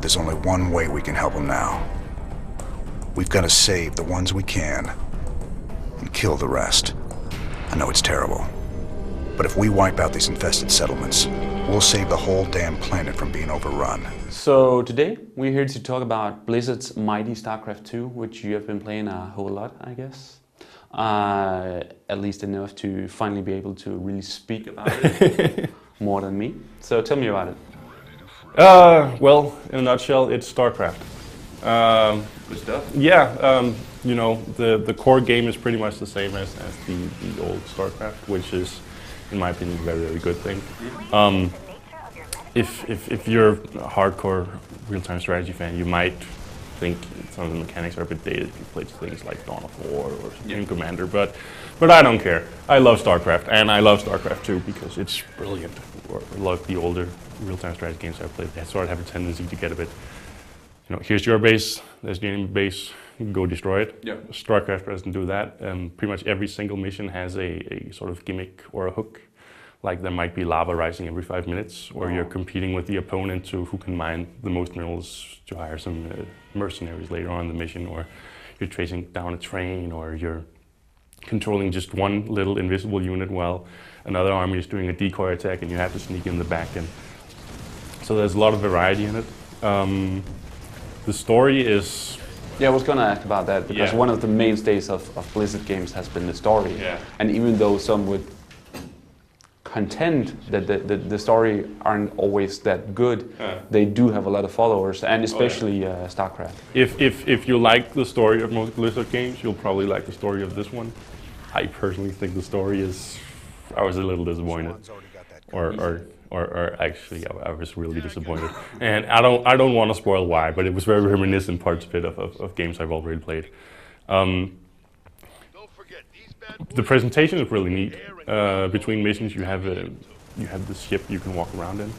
there's only one way we can help them now. We've got to save the ones we can and kill the rest. I know it's terrible, but if we wipe out these infested settlements, we'll save the whole damn planet from being overrun. So today we're here to talk about Blizzard's mighty Starcraft II, which you have been playing a whole lot, I guess. At least enough to finally be able to really speak about it more than me. So tell me about it. Well, in a nutshell, it's Starcraft. Good stuff. Yeah, you know, the core game is pretty much the same as the old Starcraft, which is, in my opinion, a very, very good thing. If you're a hardcore real-time strategy fan, you might think some of the mechanics are a bit dated if you played things like Dawn of War or Supreme Commander, but I don't care. I love Starcraft, and I love Starcraft 2 because it's brilliant. I love the older real-time strategy games I've played. They sort of have a tendency to get a bit, you know, here's your base, there's the enemy base, you can go destroy it. Yeah. Starcraft doesn't do that. Pretty much every single mission has a sort of gimmick or a hook. Like there might be lava rising every 5 minutes, or you're competing with the opponent to who can mine the most minerals to hire some mercenaries later on in the mission, or you're chasing down a train, or you're controlling just one little invisible unit while another army is doing a decoy attack and you have to sneak in the back. And so there's a lot of variety in it. The story is... Yeah, I was going to ask about that, because one of the mainstays of Blizzard games has been the story. Yeah. And even though some would contend that the story aren't always that good, they do have a lot of followers, and especially Starcraft. If you like the story of most Blizzard games, you'll probably like the story of this one. I personally think the story is... I was a little disappointed. Or actually, I was really disappointed. And I don't want to spoil why, but it was very reminiscent parts of it of games I've already played. The presentation is really neat. Between missions, you have the ship you can walk around in.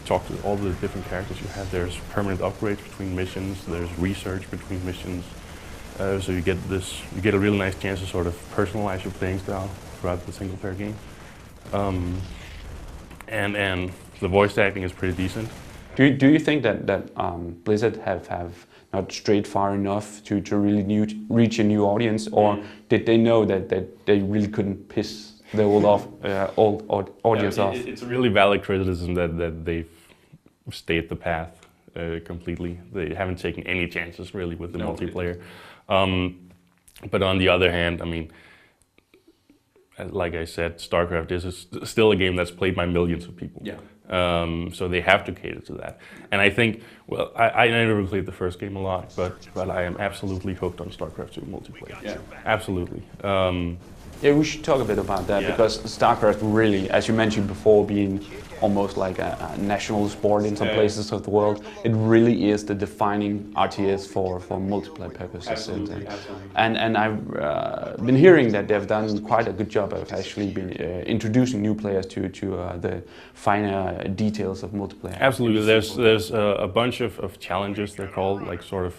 Talk to all the different characters you have. There's permanent upgrades between missions. There's research between missions. So you get a really nice chance to sort of personalize your playing style throughout the single player game. And the voice acting is pretty decent. Do you think that Blizzard have not strayed far enough to really reach a new audience, or did they know that they really couldn't piss the old audience off? It's a really valid criticism that they've stayed the path completely. They haven't taken any chances really with the multiplayer. But on the other hand, I mean, like I said, Starcraft is still a game that's played by millions of people. Yeah. So they have to cater to that. And I think, well, I never played the first game a lot, but I am absolutely hooked on Starcraft II multiplayer. Yeah. Absolutely. Yeah, we should talk a bit about that, because Starcraft really, as you mentioned before, being almost like a national sport in some places of the world, it really is the defining RTS for multiplayer purposes. Absolutely. And I've been hearing that they've done quite a good job of actually been introducing new players to the finer details of multiplayer. Absolutely. There's a bunch of challenges, they're called, like sort of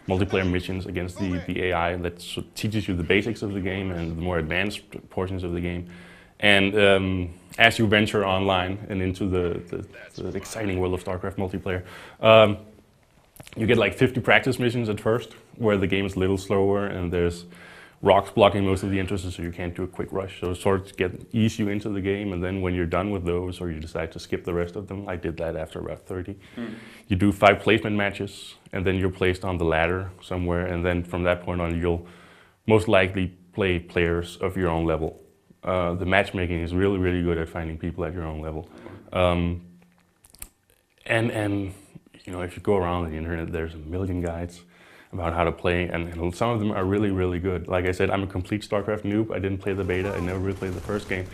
multiplayer missions against the AI that teaches you the basics of the game and the more advanced portions of the game. And as you venture online and into the exciting world of Starcraft multiplayer, you get like 50 practice missions at first, where the game is a little slower and there's rocks blocking most of the entrances, so you can't do a quick rush. So sort of ease you into the game, and then when you're done with those, or you decide to skip the rest of them, I did that after about 30. You do 5 placement matches, and then you're placed on the ladder somewhere, and then from that point on, you'll most likely play players of your own level. The matchmaking is really, really good at finding people at your own level. And you know, if you go around the internet, there's a million guides about how to play, and some of them are really, really good. Like I said, I'm a complete Starcraft noob. I didn't play the beta. I never really played the first game.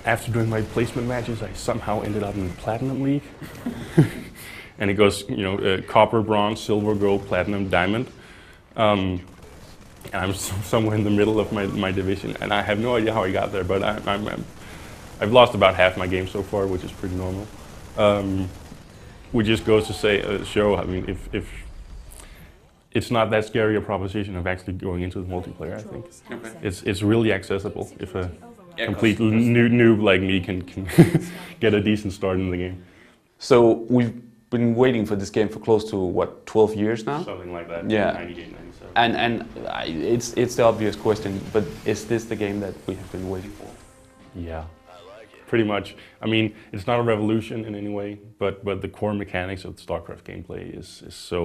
After doing my placement matches, I somehow ended up in the Platinum League. And it goes, you know, copper, bronze, silver, gold, platinum, diamond. And I'm somewhere in the middle of my division, and I have no idea how I got there, but I've lost about half my game so far, which is pretty normal. Which just goes to show, I mean, if it's not that scary a proposition of actually going into the multiplayer, I think. Okay. It's really accessible if a complete noob like me can get a decent start in the game. So we've been waiting for this game for close to what, 12 years now? Something like that. Yeah. 98, 97. And it's the obvious question, but is this the game that we have been waiting for? Yeah, pretty much. I mean, it's not a revolution in any way, but the core mechanics of the StarCraft gameplay is so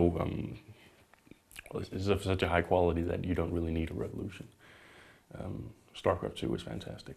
well, it's of such a high quality that you don't really need a revolution. StarCraft II is fantastic.